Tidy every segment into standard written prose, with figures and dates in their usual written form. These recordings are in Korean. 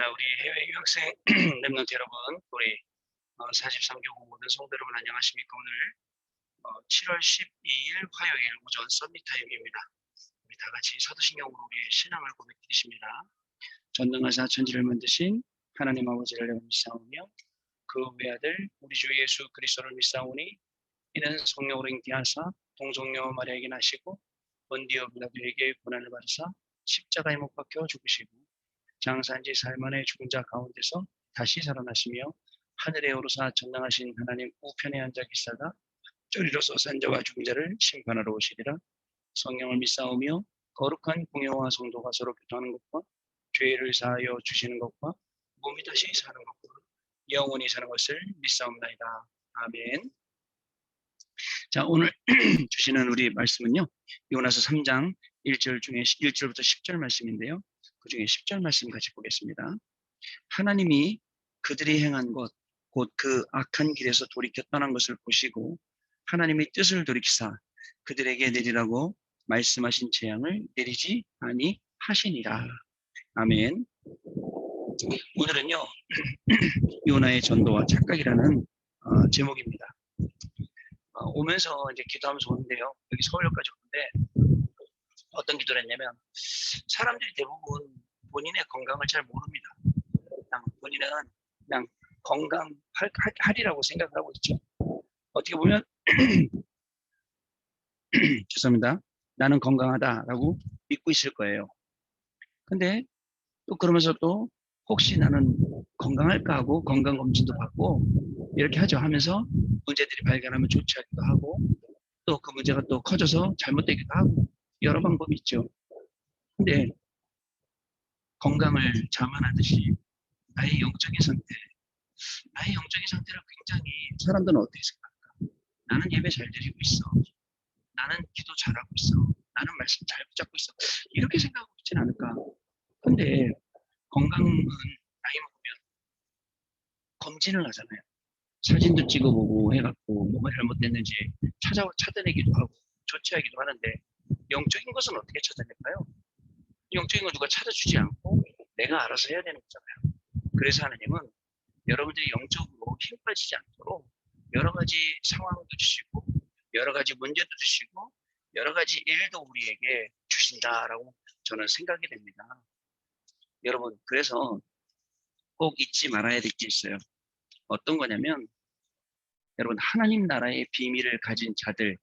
자, 우리 해외 유학생 랩런트 여러분, 우리 43교구 모든 성도 여러분 안녕하십니까? 오늘 7월 12일 화요일 오전 서밋 타임입니다. 우리 다 같이 사도신경으로 우리의 신앙을 고백드리십니다. 전능하사 천지를 만드신 하나님 아버지를 내가 믿사오며 그 외아들 우리 주 예수 그리스도를 믿사오니 이는 성령으로 잉태하사 동성녀 마리아에게 나시고 본디오 빌라도에게 고난을 받으사 십자가에 못 박혀 죽으시고 장사한지 살만의 죽은 자 가운데서 다시 살아나시며 하늘에 오르사 전능하신 하나님 우편에 앉아 계시다가 쪼리로서 산자와 죽은 자를 심판하러 오시리라. 성령을 믿사오며 거룩한 공예와 성도가 서로 교통하는 것과 죄를 사하여 주시는 것과 몸이 다시 사는 것과 영원히 사는 것을 믿사옵나이다. 아멘. 자, 오늘 주시는 우리 말씀은요, 요나서 3장 1절 중에 1절부터 10절 말씀인데요. 그 중에 10절 말씀 같이 보겠습니다. 하나님이 그들이 행한 것, 곧 그 악한 길에서 돌이켜 떠난 것을 보시고 하나님의 뜻을 돌이키사 그들에게 내리라고 말씀하신 재앙을 내리지 아니하시니라. 아멘. 오늘은요, 요나의 전도와 착각이라는 제목입니다. 오면서 이제 기도하면서 오는데요. 여기 서울역까지 오는데 어떤 기도를 했냐면 사람들이 대부분 본인의 건강을 잘 모릅니다. 그냥 본인은 그냥 건강하리라고 생각을 하고 있죠. 어떻게 보면 죄송합니다. 나는 건강하다라고 믿고 있을 거예요. 근데 또 그러면서 또 혹시 나는 건강할까 하고 건강검진도 받고 이렇게 하죠. 하면서 문제들이 발견하면 조치하기도 하고 또 그 문제가 또 커져서 잘못되기도 하고 여러 방법이 있죠. 근데 건강을 자만하듯이 나의 영적인 상태를 굉장히 사람들은 어떻게 생각할까? 나는 예배 잘 드리고 있어. 나는 기도 잘하고 있어. 나는 말씀 잘 붙잡고 있어. 이렇게 생각하고 있진 않을까? 근데 건강은 나이 먹으면 검진을 하잖아요. 사진도 찍어보고 해갖고 뭐가 잘못됐는지 찾아내기도 하고 조치하기도 하는데 영적인 것은 어떻게 찾아낼까요? 영적인 걸 누가 찾아주지 않고 내가 알아서 해야 되는 거잖아요. 그래서 하나님은 여러분들이 영적으로 힘 빠지지 않도록 여러 가지 상황도 주시고 여러 가지 문제도 주시고 여러 가지 일도 우리에게 주신다라고 저는 생각이 됩니다. 여러분, 그래서 꼭 잊지 말아야 될 게 있어요. 어떤 거냐면 여러분, 하나님 나라의 비밀을 가진 자들,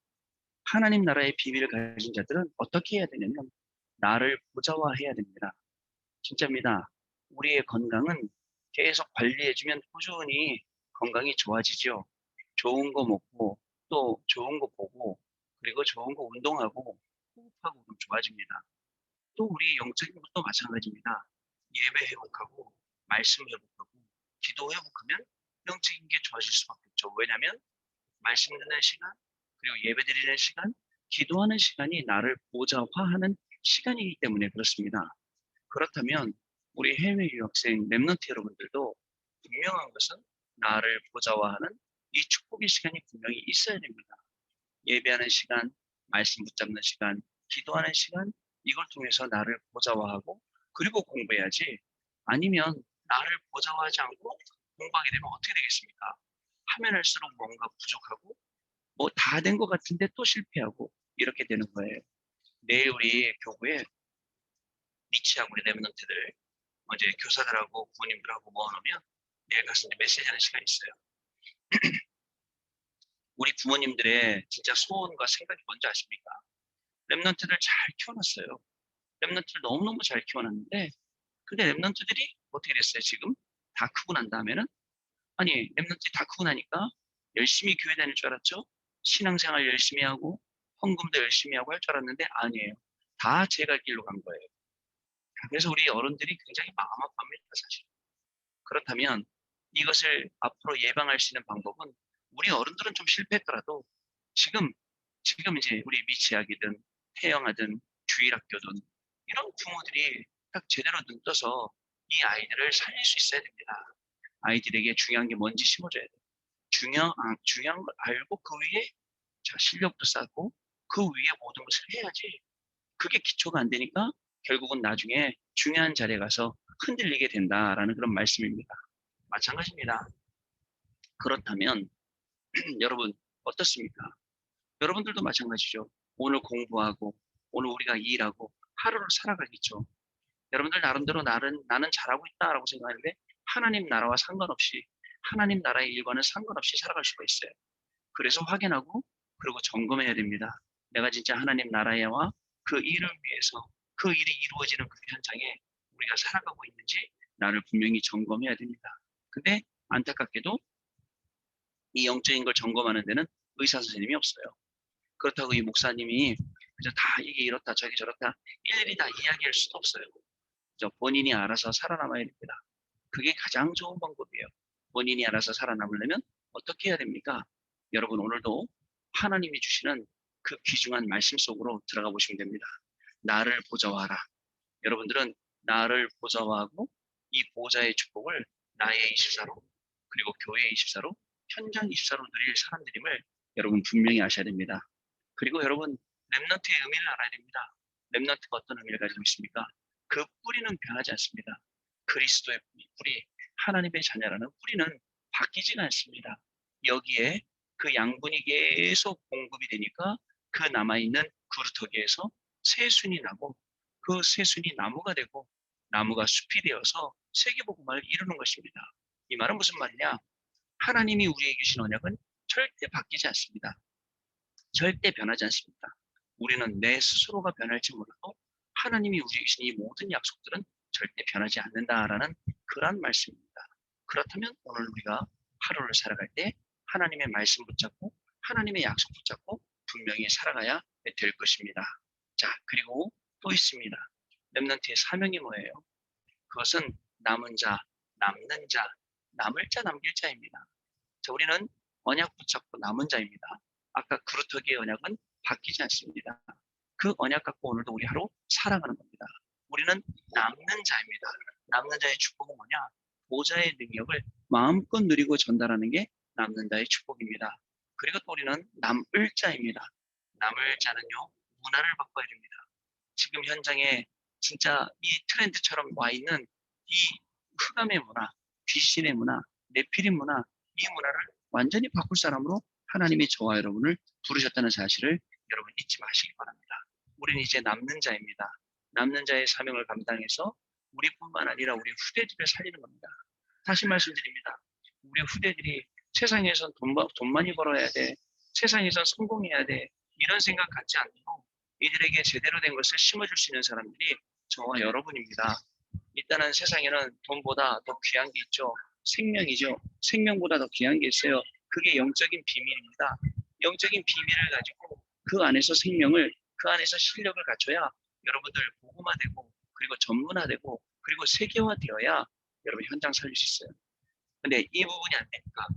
하나님 나라의 비밀을 가진 자들은 어떻게 해야 되냐면 나를 보좌화해야 됩니다. 진짜입니다. 우리의 건강은 계속 관리해주면 꾸준히 건강이 좋아지죠. 좋은 거 먹고 또 좋은 거 보고 그리고 좋은 거 운동하고 호흡하고 그럼 좋아집니다. 또 우리 영적인 것도 마찬가지입니다. 예배 회복하고 말씀 회복하고 기도 회복하면 영적인 게 좋아질 수밖에 없죠. 왜냐하면 말씀 듣는 시간 그리고 예배 드리는 시간 기도하는 시간이 나를 보좌화하는 시간이기 때문에 그렇습니다. 그렇다면 우리 해외 유학생 랩런트 여러분들도 분명한 것은 나를 보좌화하는 이 축복의 시간이 분명히 있어야 됩니다. 예배하는 시간, 말씀 붙잡는 시간, 기도하는 시간 이걸 통해서 나를 보좌화하고 그리고 공부해야지 아니면 나를 보좌화하지 않고 공부하게 되면 어떻게 되겠습니까? 하면 할수록 뭔가 부족하고 뭐 다 된 것 같은데 또 실패하고 이렇게 되는 거예요. 내일 우리 교구에 미치하고 우리 랩런트들 어제 교사들하고 부모님들하고 모아놓으면 내일 가서 메시지하는 시간이 있어요. 우리 부모님들의 진짜 소원과 생각이 뭔지 아십니까? 랩런트들 잘 키워놨어요. 랩런트를 너무너무 잘 키워놨는데 근데 랩런트들이 어떻게 됐어요? 지금 다 크고 난 다음에는 아니 랩런트들이 다 크고 나니까 열심히 교회 다닐 줄 알았죠? 신앙생활 열심히 하고 헌금도 열심히 하고 할 줄 알았는데 아니에요. 다 제 갈 길로 간 거예요. 그래서 우리 어른들이 굉장히 마음 아파합니다, 사실. 그렇다면 이것을 앞으로 예방할 수 있는 방법은 우리 어른들은 좀 실패했더라도 지금, 지금 이제 우리 미취학이든 태영하든 주일학교든 이런 부모들이 딱 제대로 눈 떠서 이 아이들을 살릴 수 있어야 됩니다. 아이들에게 중요한 게 뭔지 심어줘야 돼요. 중요한 걸 알고 그 위에 자, 실력도 쌓고 그 위에 모든 것을 해야지 그게 기초가 안 되니까 결국은 나중에 중요한 자리에 가서 흔들리게 된다라는 그런 말씀입니다. 마찬가지입니다. 그렇다면 여러분 어떻습니까? 여러분들도 마찬가지죠. 오늘 공부하고 오늘 우리가 일하고 하루를 살아가겠죠. 여러분들 나름대로 나는 잘하고 있다라고 생각하는데 하나님 나라와 상관없이 하나님 나라의 일과는 상관없이 살아갈 수가 있어요. 그래서 확인하고 그리고 점검해야 됩니다. 내가 진짜 하나님 나라와 그 일을 위해서 그 일이 이루어지는 그 현장에 우리가 살아가고 있는지 나를 분명히 점검해야 됩니다. 근데 안타깝게도 이 영적인 걸 점검하는 데는 의사 선생님이 없어요. 그렇다고 이 목사님이 그저 다 이게 이렇다 저게 저렇다 일일이 다 이야기할 수도 없어요. 본인이 알아서 살아남아야 됩니다. 그게 가장 좋은 방법이에요. 본인이 알아서 살아남으려면 어떻게 해야 됩니까? 여러분 오늘도 하나님이 주시는 그 귀중한 말씀 속으로 들어가 보시면 됩니다. 나를 보좌화하라. 여러분들은 나를 보좌화하고 이 보좌의 축복을 나의 24로 그리고 교회의 24로 현장 24로 누릴 사람들임을 여러분 분명히 아셔야 됩니다. 그리고 여러분 렘넌트의 의미를 알아야 됩니다. 렘넌트가 어떤 의미를 가지고 있습니까? 그 뿌리는 변하지 않습니다. 그리스도의 뿌리, 하나님의 자녀라는 뿌리는 바뀌지가 않습니다. 여기에 그 양분이 계속 공급이 되니까 그 남아있는 그루터기에서 새순이 나고 그 새순이 나무가 되고 나무가 숲이 되어서 세계복음화를 이루는 것입니다. 이 말은 무슨 말이냐? 하나님이 우리에게 주신 언약은 절대 바뀌지 않습니다. 절대 변하지 않습니다. 우리는 내 스스로가 변할지 몰라도 하나님이 우리에게 주신 이 모든 약속들은 절대 변하지 않는다라는 그런 말씀입니다. 그렇다면 오늘 우리가 하루를 살아갈 때 하나님의 말씀 붙잡고 하나님의 약속 붙잡고 분명히 살아가야 될 것입니다. 자, 그리고 또 있습니다. 렘넌트의 사명이 뭐예요? 그것은 남은 자, 남는 자, 남을 자, 남길 자입니다. 자, 우리는 언약 붙잡고 남은 자입니다. 아까 그루터기의 언약은 바뀌지 않습니다. 그 언약 갖고 오늘도 우리 하루 살아가는 겁니다. 우리는 남는 자입니다. 남는 자의 축복은 뭐냐? 보좌의 능력을 마음껏 누리고 전달하는 게 남는 자의 축복입니다. 그리고 또 우리는 남을 자입니다. 남을 자는요, 문화를 바꿔야 됩니다. 지금 현장에 진짜 이 트렌드처럼 와 있는 이 흑암의 문화, 귀신의 문화, 네피림 문화, 이 문화를 완전히 바꿀 사람으로 하나님이 저와 여러분을 부르셨다는 사실을 여러분 잊지 마시기 바랍니다. 우리는 이제 남는 자입니다. 남는 자의 사명을 감당해서 우리뿐만 아니라 우리 후대들을 살리는 겁니다. 다시 말씀드립니다. 우리 후대들이 세상에선 돈 많이 벌어야 돼. 세상에선 성공해야 돼. 이런 생각 갖지 않고 이들에게 제대로 된 것을 심어줄 수 있는 사람들이 저와 여러분입니다. 일단은 세상에는 돈보다 더 귀한 게 있죠. 생명이죠. 생명보다 더 귀한 게 있어요. 그게 영적인 비밀입니다. 영적인 비밀을 가지고 그 안에서 생명을, 그 안에서 실력을 갖춰야 여러분들 복음화되고 그리고 전문화되고 그리고 세계화되어야 여러분 현장 살릴 수 있어요. 근데 이 부분이 안 되니까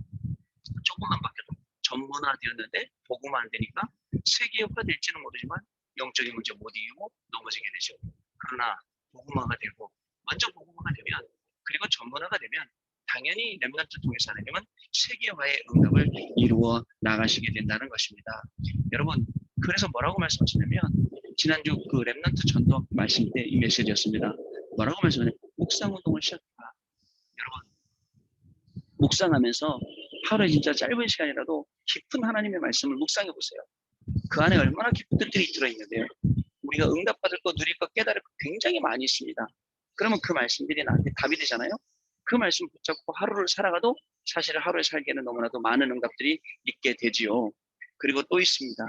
조금만 바뀌어도 전문화되었는데 복음화 안 되니까 세계화가 될지는 모르지만 영적인 문제 못 이기고 넘어지게 되죠. 그러나 복음화가 되고 먼저 복음화가 되면 그리고 전문화가 되면 당연히 렘넌트 통해서 하나님은 세계화의 응답을 이루어 나가시게 된다는 것입니다. 여러분 그래서 뭐라고 말씀하시냐면 지난주 그 렘넌트 전도 말씀 때 이 메시지였습니다. 뭐라고 말씀하냐면 묵상 운동을 시작해라. 여러분 묵상하면서 하루에 진짜 짧은 시간이라도 깊은 하나님의 말씀을 묵상해 보세요. 그 안에 얼마나 깊은 뜻들이 들어있는데요. 우리가 응답받을 것, 누릴 것, 깨달을 것 굉장히 많이 있습니다. 그러면 그 말씀들이 나한테 답이 되잖아요. 그 말씀 붙잡고 하루를 살아가도 사실 하루에 살기에는 너무나도 많은 응답들이 있게 되지요. 그리고 또 있습니다.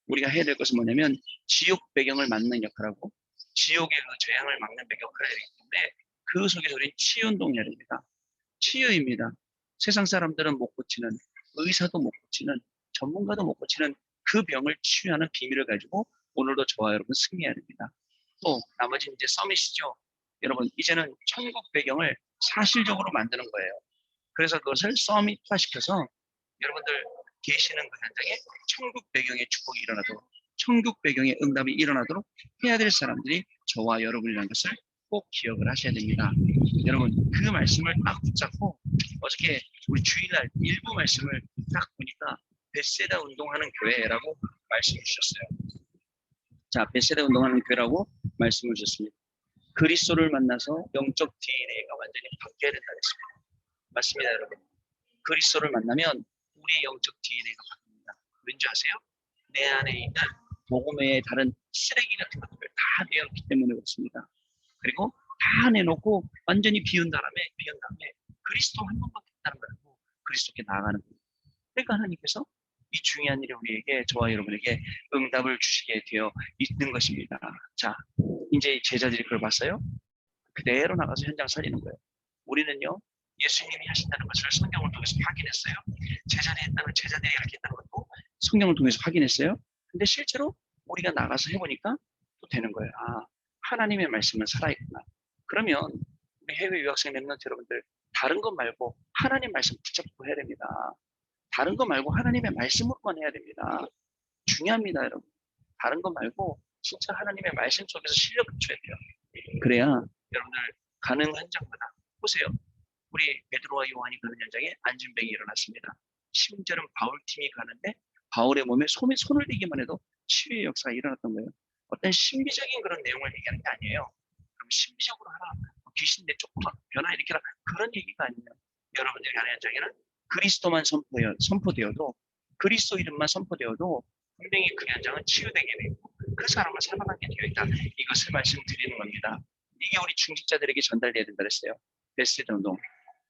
우리가 해야 될 것은 뭐냐면 지옥 배경을 막는 역할하고 지옥의 그 재앙을 막는 역할을 해야 되기 때문에 그 속에서 우리는 치유운동을 해야 됩니다. 치유입니다. 세상 사람들은 못 고치는, 의사도 못 고치는, 전문가도 못 고치는 그 병을 치유하는 비밀을 가지고 오늘도 저와 여러분 승리해야 됩니다. 또 나머지 이제 서밋이죠. 여러분 이제는 천국 배경을 사실적으로 만드는 거예요. 그래서 그것을 서밋화시켜서 여러분들 계시는 그 현장에 천국 배경의 축복이 일어나도록 천국 배경의 응답이 일어나도록 해야 될 사람들이 저와 여러분이라는 것을 꼭 기억을 하셔야 됩니다. 여러분 그 말씀을 딱 붙잡고 어저께 우리 주일날 일부 말씀을 딱 보니까 베세다 운동하는 교회라고 말씀을 주셨어요. 자, 베세다 운동하는 교회라고 말씀을 주셨습니다. 그리스도를 만나서 영적 DNA가 완전히 바뀌어야 된다 그랬습니다. 맞습니다, 여러분. 그리스도를 만나면 우리의 영적 DNA가 바뀝니다. 왠지 아세요? 내 안에 있는 복음의 다른 쓰레기 같은 것들을 다 내어놓기 때문에 그렇습니다. 그리고 다 내놓고 완전히 비운 다음에 그리스도 한 번밖에 없다는 걸 알고 그리스도께 나아가는 겁니다. 그러니까 하나님께서 이 중요한 일에 우리에게, 저와 여러분에게 응답을 주시게 되어 있는 것입니다. 자, 이제 제자들이 그걸 봤어요. 그대로 나가서 현장 살리는 거예요. 우리는요, 예수님이 하신다는 것을 성경을 통해서 확인했어요. 제자들이 하겠다는 것도 성경을 통해서 확인했어요. 근데 실제로 우리가 나가서 해보니까 또 되는 거예요. 아, 하나님의 말씀은 살아있구나. 그러면 우리 해외 유학생 랩런트 여러분들, 다른 것 말고 하나님 말씀 붙잡고 해야 됩니다. 다른 거 말고 하나님의 말씀으로만 해야 됩니다. 중요합니다, 여러분. 다른 거 말고 진짜 하나님의 말씀 속에서 실력을 줘야 돼요. 그래야 여러분들 가는 현장마다 보세요. 우리 베드로와 요한이 가는 현장에 안진뱅이 일어났습니다. 심지어는 바울팀이 가는데 바울의 몸에 손을 대기만 해도 치유의 역사가 일어났던 거예요. 어떤 신비적인 그런 내용을 얘기하는 게 아니에요. 그럼 신비적으로 하라, 귀신 내쫓고만 변화 일으키라, 그런 얘기가 아니에요. 여러분들이 가는 현장에는 그리스도만 선포되어도, 그리스도 이름만 선포되어도 분명히 그 현장은 치유되게 되고 그 사람을 살아나게 되어 있다. 이것을 말씀드리는 겁니다. 이게 우리 중직자들에게 전달돼야 된다 그랬어요. 베스트 운동.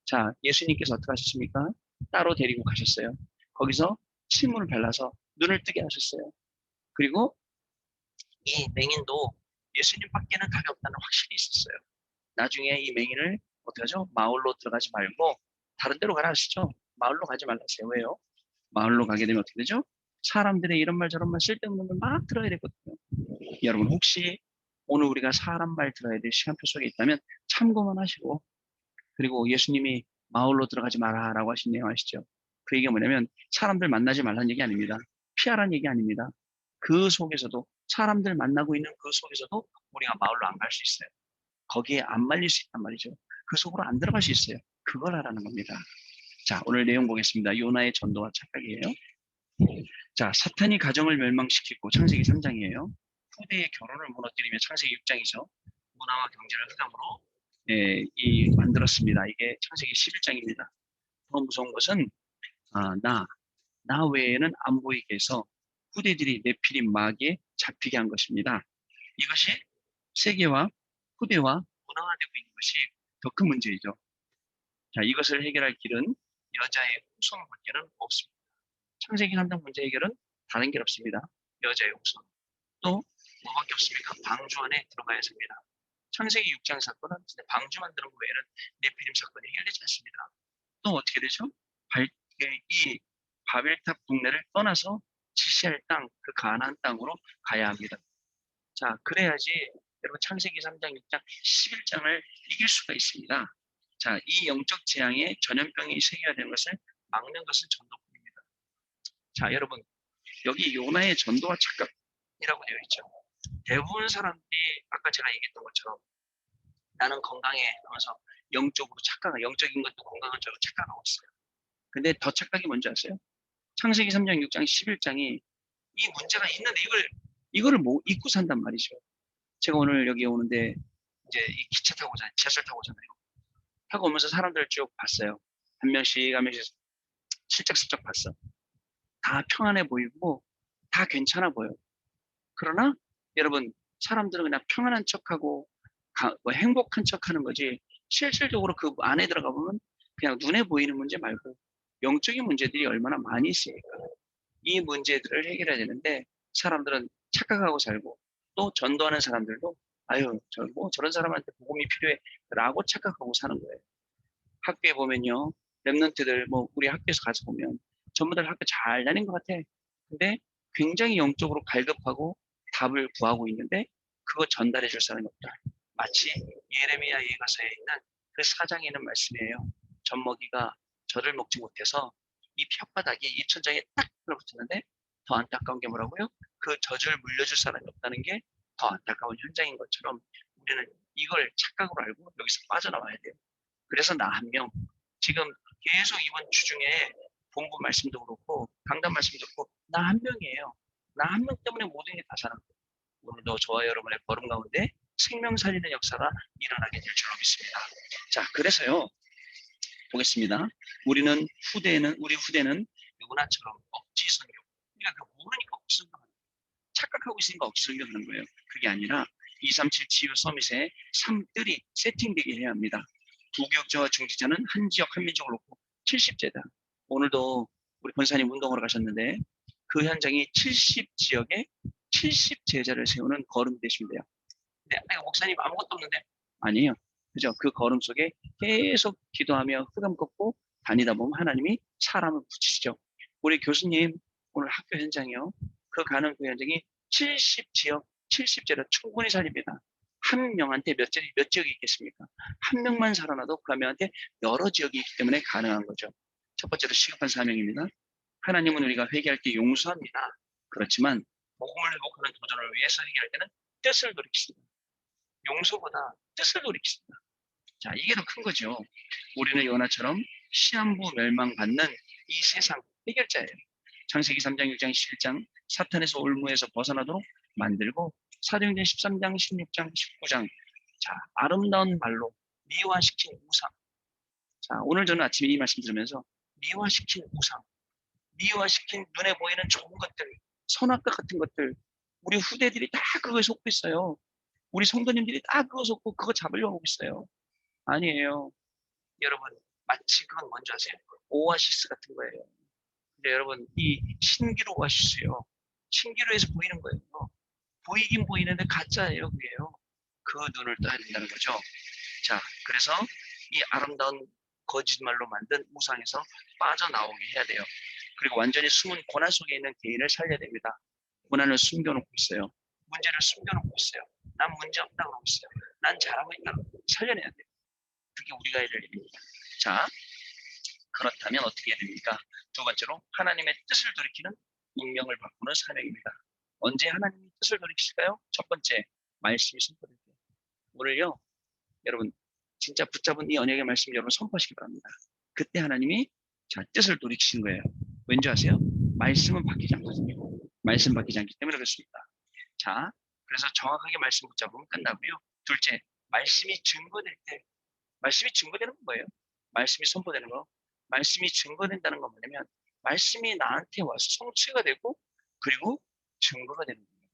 자, 예수님께서 어떻게 하셨습니까? 따로 데리고 가셨어요. 거기서 침을 발라서 눈을 뜨게 하셨어요. 그리고 이 맹인도 예수님밖에는 답이 없다는 확신이 있었어요. 나중에 이 맹인을 어떻게 하죠? 마을로 들어가지 말고 다른 데로 가라 하시죠. 마을로 가지 말라세요. 왜요? 마을로 가게 되면 어떻게 되죠? 사람들의 이런 말 저런 말 쓸데없는 말 막 들어야 되거든요. 여러분 혹시 오늘 우리가 사람 말 들어야 될 시간표 속에 있다면 참고만 하시고, 그리고 예수님이 마을로 들어가지 마라라고 하신 내용 아시죠? 그 얘기가 뭐냐면 사람들 만나지 말라는 얘기 아닙니다. 피하라는 얘기 아닙니다. 그 속에서도, 사람들 만나고 있는 그 속에서도 우리가 마을로 안 갈 수 있어요. 거기에 안 말릴 수 있단 말이죠. 그 속으로 안 들어갈 수 있어요. 그걸 하라는 겁니다. 자, 오늘 내용 보겠습니다. 요나의 전도와 착각이에요. 자, 사탄이 가정을 멸망시키고, 창세기 3장이에요. 후대의 결혼을 무너뜨리며, 창세기 6장이죠. 문화와 경제를 흑암으로 만들었습니다. 이게 창세기 11장입니다. 더 무서운 것은 나 외에는 안 보이게 해서 후대들이 네피림 마귀에 잡히게 한 것입니다. 이것이 세계와 후대와 문화화되고 있는 것이 더 큰 문제이죠. 자, 이것을 해결할 길은 여자의 후손밖에는 없습니다. 창세기 3장 문제 해결은 다른 길 없습니다. 여자의 후손. 또 뭐밖에 없습니까? 방주 안에 들어가야 합니다. 창세기 6장 사건은 방주 만드는 거 외에는 네피림 사건이 해결되지 않습니다. 또 어떻게 되죠? 이 바벨탑 국내를 떠나서 지시할 땅, 그 가나안 땅으로 가야 합니다. 자, 그래야지 여러분 창세기 3장, 6장, 11장을 이길 수가 있습니다. 자, 이 영적 재앙에 전염병이 생겨야 것을 막는 것은 전도뿐입니다. 자, 여러분 여기 요나의 전도와 착각이라고 되어 있죠. 대부분 사람들이 아까 제가 얘기했던 것처럼 나는 건강해 하면서 영적으로 영적인 것도 건강한 쪽으로 착각하고 있어요. 근데 더 착각이 뭔지 아세요? 창세기 3장, 6장, 11장이 이 문제가 있는데 이거를 뭐 잊고 산단 말이죠. 제가 오늘 여기 오는데 이제 이 기차 타고 오잖아요. 지하철 타고 오잖아요. 타고 오면서 사람들을 쭉 봤어요. 한 명씩 슬쩍슬쩍 봤어. 다 평안해 보이고 다 괜찮아 보여. 그러나 여러분 사람들은 그냥 평안한 척하고 뭐 행복한 척하는 거지, 실질적으로 그 안에 들어가 보면 그냥 눈에 보이는 문제 말고 영적인 문제들이 얼마나 많이 있으니까 이 문제들을 해결해야 되는데 사람들은 착각하고 살고, 또 전도하는 사람들도 아유 저런 사람한테 복음이 필요해 라고 착각하고 사는 거예요. 학교에 보면요, 랩런트들 우리 학교에서 가서 보면 전부 다 학교 잘 다닌 것 같아. 근데 굉장히 영적으로 갈급하고 답을 구하고 있는데 그거 전달해 줄 사람이 없다. 마치 예레미야 예가서에 있는 그 4장에 있는 말씀이에요. 젖먹이가 젖을 먹지 못해서 이 혓바닥이 입천장에 딱 들어붙었는데 더 안타까운 게 뭐라고요? 그 젖을 물려줄 사람이 없다는 게 더 안타까운 현장인 것처럼 우리는 이걸 착각으로 알고 여기서 빠져나와야 돼요. 그래서 나 한 명, 지금 계속 이번 주중에 본부 말씀도 그렇고 강단 말씀도 그렇고 나 한 명이에요. 나 한 명 때문에 모든 게 다 살아요. 오늘도 저와 여러분의 걸음 가운데 생명살리는 역사가 일어나게 될 줄로 믿습니다. 자, 그래서요. 보겠습니다. 우리 후대는 요나처럼 억지 성경. 그러니까 모르니까 억지 성경, 착각하고 있으니까 억지 성경하는 거예요. 그게 아니라 237 치유 서밋의 3들이 세팅되게 해야 합니다. 부교육자와 중직자는 한 지역 한 민족을 놓고 70제다. 오늘도 우리 권사님 운동하러 가셨는데 그 현장이 70지역에 70제자를 세우는 걸음이 되시면 돼요. 근데 내가 목사님 아무것도 없는데 아니에요. 그죠? 그 걸음 속에 계속 기도하며 흑암 걷고 다니다 보면 하나님이 사람을 붙이시죠. 우리 교수님 오늘 학교 현장이요. 그 가는 그 현장이 70지역 70제로 충분히 살립니다. 한 명한테 몇 지역이 있겠습니까? 한 명만 살아나도 그 한 명한테 여러 지역이 있기 때문에 가능한 거죠. 첫 번째로 시급한 사명입니다. 하나님은 우리가 회개할 때 용서합니다. 그렇지만 복음을 회복하는 도전을 위해서 회개할 때는 뜻을 돌이키십니다. 용서보다 뜻을 돌이키십니다. 자, 이게 더 큰 거죠. 우리는 요나처럼 시한부 멸망받는 이 세상 해결자예요. 창세기 3장, 6장, 11장 사탄에서 올무에서 벗어나도록 만들고 사도행전 13장, 16장, 19장 자, 아름다운 말로 미화시킨 우상. 자, 오늘 저는 아침에 이 말씀 들으면서 미화시킨 우상, 미화시킨 눈에 보이는 좋은 것들, 선악과 같은 것들 우리 후대들이 다 그거에 속고 있어요. 우리 성도님들이 다 그거 속고 그거 잡으려고 하고 있어요. 아니에요. 여러분, 마치 그건 뭔지 아세요? 오아시스 같은 거예요. 근데 여러분, 이 신기루 오아시스요. 신기루에서 보이는 거예요. 보이긴 보이는데 가짜예요, 그게요. 그 눈을 떠야 된다는 거죠. 자, 그래서 이 아름다운 거짓말로 만든 우상에서 빠져나오게 해야 돼요. 그리고 완전히 숨은 고난 속에 있는 개인을 살려야 됩니다. 고난을 숨겨놓고 있어요. 문제를 숨겨놓고 있어요. 난 문제 없다고 하고 있어요. 난 잘하고 있다고 살려내야 돼요. 그게 우리가 해야 될 일입니다. 자, 그렇다면 어떻게 해야 됩니까? 두 번째로 하나님의 뜻을 돌이키는 운명을 바꾸는 사명입니다. 언제 하나님의 뜻을 돌이키실까요? 첫 번째, 말씀이 선포될 때. 오늘요, 여러분 진짜 붙잡은 이 언약의 말씀 여러분 선포하시기 바랍니다. 그때 하나님이 자 뜻을 돌이키신 거예요. 왠지 아세요? 말씀은 바뀌지 않거든요. 말씀 바뀌지 않기 때문에 그렇습니다. 자, 그래서 정확하게 말씀 붙잡으면 끝나고요. 둘째, 말씀이 증거될 때, 말씀이 증거되는 건 뭐예요? 말씀이 선포되는 거. 말씀이 증거된다는 건 뭐냐면 말씀이 나한테 와서 성취가 되고 그리고 증거가 되는 거예요.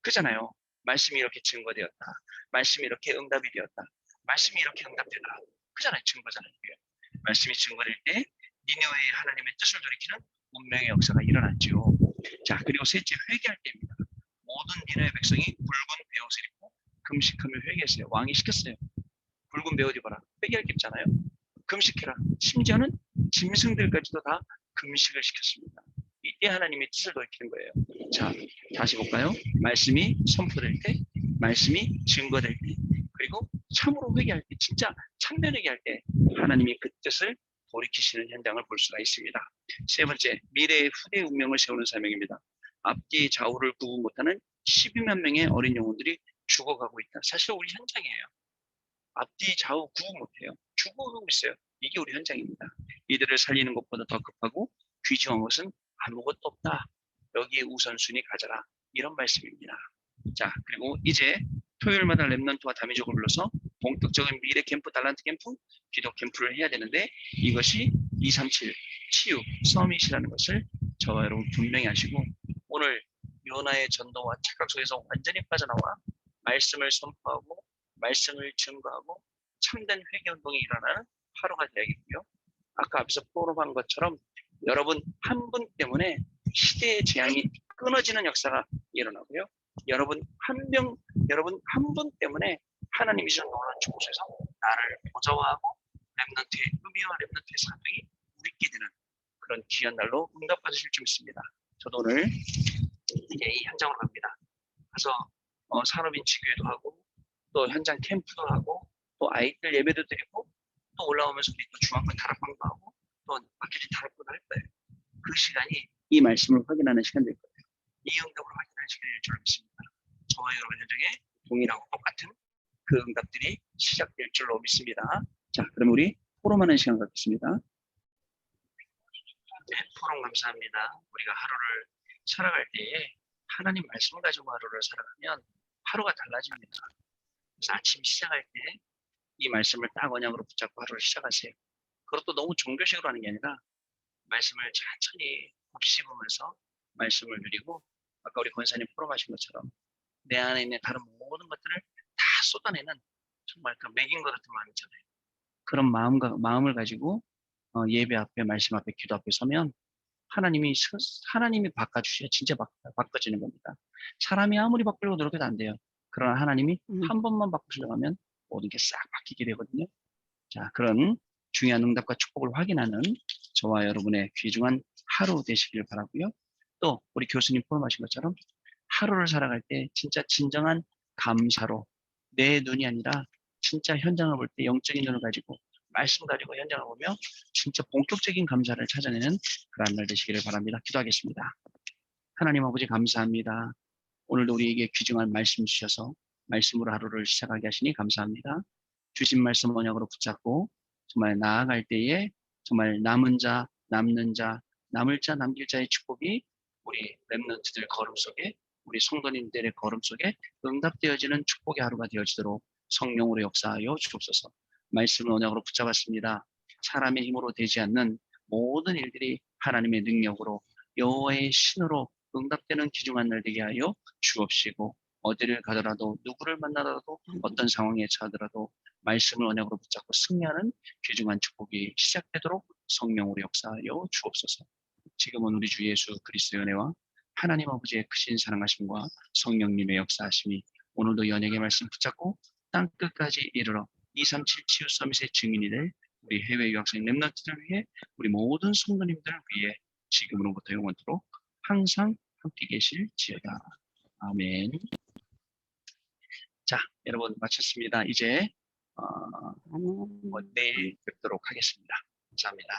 그잖아요. 말씀이 이렇게 증거되었다. 말씀이 이렇게 응답이 되었다. 말씀이 이렇게 응답되다. 그잖아요. 증거잖아요. 이게. 말씀이 증거될 때 니느웨의 하나님의 뜻을 돌이키는 운명의 역사가 일어났죠. 자, 그리고 셋째, 회개할 때입니다. 모든 니느웨 백성이 붉은 베옷을 입고 금식하며 회개했어요. 왕이 시켰어요. 붉은 베옷 입어라. 회개할 게 없잖아요. 금식해라. 심지어는 짐승들까지도 다 금식을 시켰습니다. 이때 하나님의 뜻을 돌이키는 거예요. 자, 다시 볼까요? 말씀이 선포될 때, 말씀이 증거될 때, 그리고 참으로 회개할 때, 진짜 참된 회개할 때 하나님이 그 뜻을 돌이키시는 현장을 볼 수가 있습니다. 세 번째, 미래의 후대 운명을 세우는 사명입니다. 앞뒤 좌우를 구분 못하는 12만 명의 어린 영혼들이 죽어가고 있다. 사실 우리 현장이에요. 앞뒤 좌우 구분 못해요. 죽어가고 있어요. 이게 우리 현장입니다. 이들을 살리는 것보다 더 급하고 귀중한 것은 아무것도 없다. 여기에 우선순위 가져라. 이런 말씀입니다. 자, 그리고 이제 토요일마다 랩넌트와 다민족을 불러서 본격적인 미래 캠프, 달란트 캠프, 기도 캠프를 해야 되는데 이것이 237 치유, 서밋이라는 것을 저와 여러분 분명히 아시고 오늘 요나의 전도와 착각 속에서 완전히 빠져나와 말씀을 선포하고 말씀을 증거하고 참된 회개운동이 일어나는 하루가 되야겠고요. 아까 앞에서 포럼한 것처럼 여러분 한 분 때문에 시대의 재앙이 끊어지는 역사가 일어나고요. 여러분 한 분 때문에 하나님이 주신 놀라운 축복에서 나를 보좌화하고 렘넌트의 의미와 렘넌트의 사명이 우리께 되는 그런 귀한 날로 응답받으실 줄 믿습니다. 저도 오늘 이제 이 현장으로 갑니다. 가서 산업인치 교회도 하고 또 현장 캠프도 하고 또 아이들 예배도 드리고 또 올라오면서 우리 또 중앙권 다락방도 하고 또 마케팅 다락방도 할 거예요. 그 시간이 이 말씀을 확인하는 시간 될 거예요. 이 응답을 확인하는 시간일 줄 믿습니다. 저와 여러분 현장에 동일하고 똑같은 그 응답들이 시작될 줄로 믿습니다. 자, 그럼 우리 포럼하는 시간 갖겠습니다. 네, 포럼 감사합니다. 우리가 하루를 살아갈 때에 하나님 말씀을 가지고 하루를 살아가면 하루가 달라집니다. 그래서 아침 시작할 때 이 말씀을 딱 언약으로 붙잡고 하루를 시작하세요. 그것도 너무 종교식으로 하는 게 아니라 말씀을 천천히 곱씹으면서 말씀을 누리고 아까 우리 권사님 포럼하신 것처럼 내 안에 있는 다른 모든 것들을 다 쏟아내는 정말 그 맥인 것 같은 마음 있잖아요. 그런 마음을 가지고 예배 앞에 말씀 앞에 기도 앞에 서면 하나님이 바꿔주셔야 진짜 바꿔지는 겁니다. 사람이 아무리 바꾸려고 노력해도 안 돼요. 그러나 하나님이 음. 한 번만 바꾸시려고 하면 모든 게 싹 바뀌게 되거든요. 자, 그런 중요한 응답과 축복을 확인하는 저와 여러분의 귀중한 하루 되시길 바라고요. 또 우리 교수님 포럼하신 것처럼 하루를 살아갈 때 진짜 진정한 감사로 내 눈이 아니라 진짜 현장을 볼 때 영적인 눈을 가지고 말씀 가지고 현장을 보며 진짜 본격적인 감사를 찾아내는 그런 날 되시기를 바랍니다. 기도하겠습니다. 하나님 아버지 감사합니다. 오늘도 우리에게 귀중한 말씀 주셔서 말씀으로 하루를 시작하게 하시니 감사합니다. 주신 말씀 언약으로 붙잡고 정말 나아갈 때에 정말 남은 자, 남는 자, 남을 자, 남길 자의 축복이 우리 렘넌트들 걸음 속에 우리 성도님들의 걸음 속에 응답되어지는 축복의 하루가 되어지도록 성령으로 역사하여 주옵소서. 말씀을 언약으로 붙잡았습니다. 사람의 힘으로 되지 않는 모든 일들이 하나님의 능력으로 여호와의 신으로 응답되는 귀중한 날 되게 하여 주옵시고 어디를 가더라도 누구를 만나더라도 어떤 상황에 처하더라도 말씀을 언약으로 붙잡고 승리하는 귀중한 축복이 시작되도록 성령으로 역사하여 주옵소서. 지금은 우리 주 예수 그리스도의 은혜와 하나님 아버지의 크신 사랑하심과 성령님의 역사하심이 오늘도 연약의 말씀 붙잡고 땅 끝까지 이르러 237 치유 서밋의 증인이 될 우리 해외 유학생 렘넌트들 위해 우리 모든 성도님들 위해 지금으로부터 영원토록 항상 함께 계실지어다. 아멘. 자, 여러분 마쳤습니다. 이제 아멘. 내일 뵙도록 하겠습니다. 감사합니다.